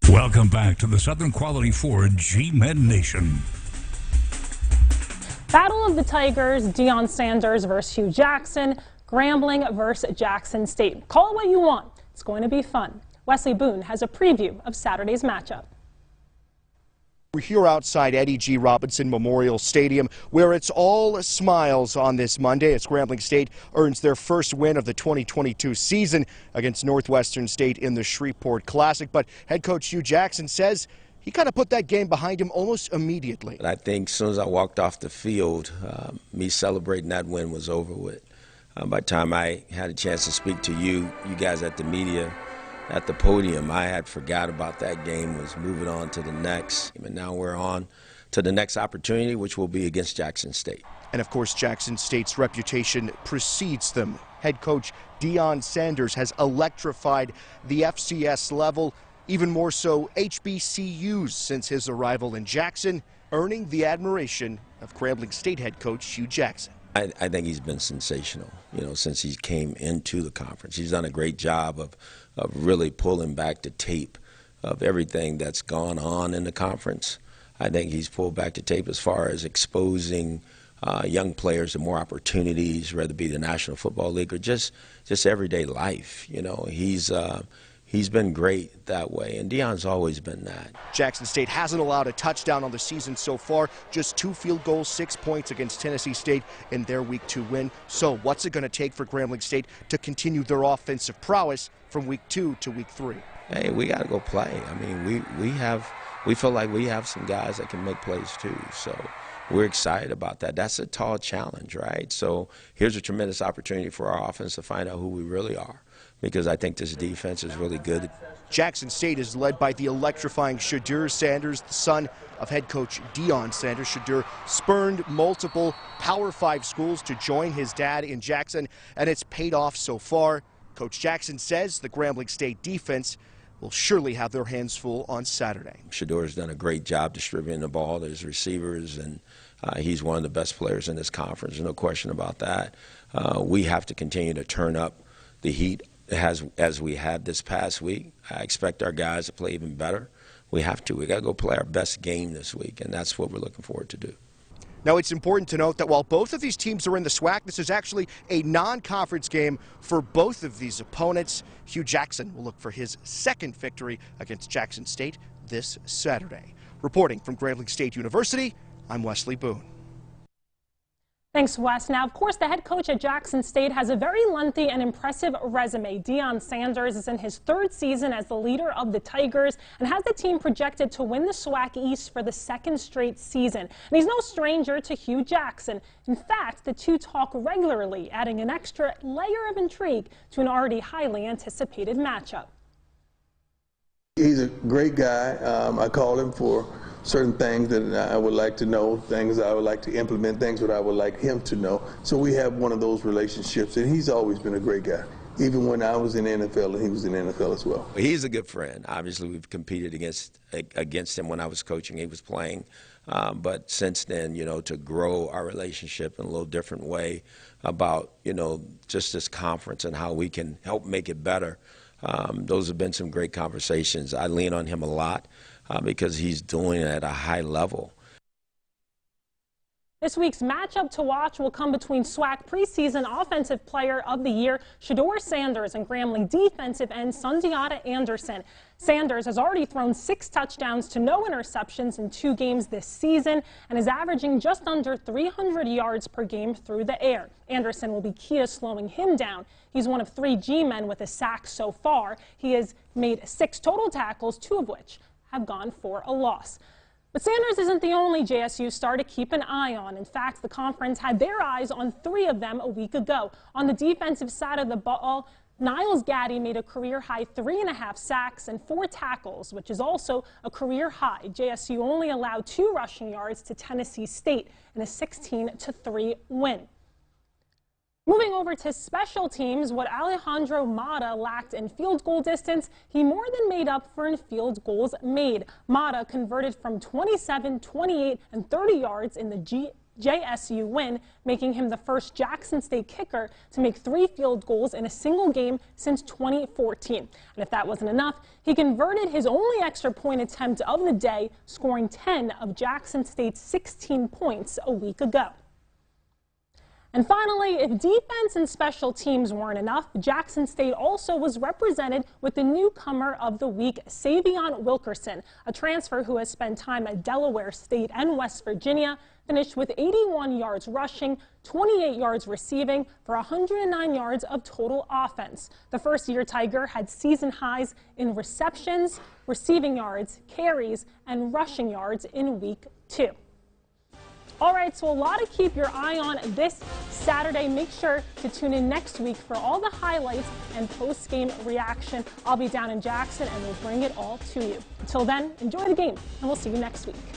Welcome back to the Southern Quality Ford G-Men Nation. Battle of the Tigers, Deion Sanders versus Hugh Jackson, Grambling versus Jackson State. Call it what you want. It's going to be fun. Wesley Boone has a preview of Saturday's matchup. We're here outside Eddie G. Robinson Memorial Stadium, where it's all smiles on this Monday as Grambling State earns their first win of the 2022 season against Northwestern State in the Shreveport Classic. But head coach Hugh Jackson says he kind of put that game behind him almost immediately. And I think as soon as I walked off the field, me celebrating that win was over with. By the time I had a chance to speak to you guys at the media, at the podium, I had forgot about that game, was moving on to the next. And now we're on to the next opportunity, which will be against Jackson State. And of course, Jackson State's reputation precedes them. Head coach Deion Sanders has electrified the FCS level, even more so HBCUs since his arrival in Jackson, earning the admiration of Grambling State head coach Hugh Jackson. I think he's been sensational, since he came into the conference. He's done a great job of really pulling back the tape of everything that's gone on in the conference. I think he's pulled back the tape as far as exposing young players to more opportunities, whether it be the National Football League or just everyday life. He's been great that way, and Deion's always been that. Jackson State hasn't allowed a touchdown on the season so far, just 2 field goals, 6 points against Tennessee State in their Week 2 win. So what's it going to take for Grambling State to continue their offensive prowess from Week 2 to Week 3? Hey, we got to go play. I mean, we feel like we have some guys that can make plays too, so we're excited about that. That's a tall challenge, right? So here's a tremendous opportunity for our offense to find out who we really are, because I think this defense is really good. Jackson State is led by the electrifying Shadur Sanders, the son of head coach Deion Sanders. Shadur spurned multiple Power 5 schools to join his dad in Jackson, and it's paid off so far. Coach Jackson says the Grambling State defense will surely have their hands full on Saturday. Shadur has done a great job distributing the ball to his receivers, and he's one of the best players in this conference. There's no question about that. We have to continue to turn up the heat as we had this past week. I expect our guys to play even better. We have to. We got to go play our best game this week, and that's what we're looking forward to do. Now, it's important to note that while both of these teams are in the SWAC, this is actually a non-conference game for both of these opponents. Hugh Jackson will look for his second victory against Jackson State this Saturday. Reporting from Grambling State University, I'm Wesley Boone. Thanks, Wes. Now, of course, the head coach at Jackson State has a very lengthy and impressive resume. Deion Sanders is in his third season as the leader of the Tigers and has the team projected to win the SWAC East for the second straight season. And he's no stranger to Hugh Jackson. In fact, the two talk regularly, adding an extra layer of intrigue to an already highly anticipated matchup. He's a great guy. I call him for certain things that I would like to know, things I would like to implement, things that I would like him to know. So we have one of those relationships, and he's always been a great guy. Even when I was in the NFL, and he was in the NFL as well. He's a good friend. Obviously, we've competed against him when I was coaching. He was playing. But since then, to grow our relationship in a little different way about, just this conference and how we can help make it better. Those have been some great conversations. I lean on him a lot because he's doing it at a high level. This week's matchup to watch will come between SWAC preseason Offensive Player of the Year Shadur Sanders and Grambling defensive end Sundiata Anderson. Sanders has already thrown 6 touchdowns to no interceptions in 2 games this season and is averaging just under 300 yards per game through the air. Anderson will be key to slowing him down. He's one of 3 G-men with a sack so far. He has made 6 total tackles, 2 of which have gone for a loss. But Sanders isn't the only JSU star to keep an eye on. In fact, the conference had their eyes on 3 of them a week ago. On the defensive side of the ball, Niles Gaddy made a career-high 3.5 sacks and 4 tackles, which is also a career high. JSU only allowed 2 rushing yards to Tennessee State in a 16-3 win. Moving over to special teams, what Alejandro Mata lacked in field goal distance, he more than made up for in field goals made. Mata converted from 27, 28, and 30 yards in the JSU win, making him the first Jackson State kicker to make 3 field goals in a single game since 2014. And if that wasn't enough, he converted his only extra point attempt of the day, scoring 10 of Jackson State's 16 points a week ago. And finally, if defense and special teams weren't enough, Jackson State also was represented with the newcomer of the week, Savion Wilkerson, a transfer who has spent time at Delaware State and West Virginia, finished with 81 yards rushing, 28 yards receiving for 109 yards of total offense. The first-year Tiger had season highs in receptions, receiving yards, carries, and rushing yards in week 2. All right, so a lot to keep your eye on this Saturday. Make sure to tune in next week for all the highlights and post-game reaction. I'll be down in Jackson and we'll bring it all to you. Until then, enjoy the game and we'll see you next week.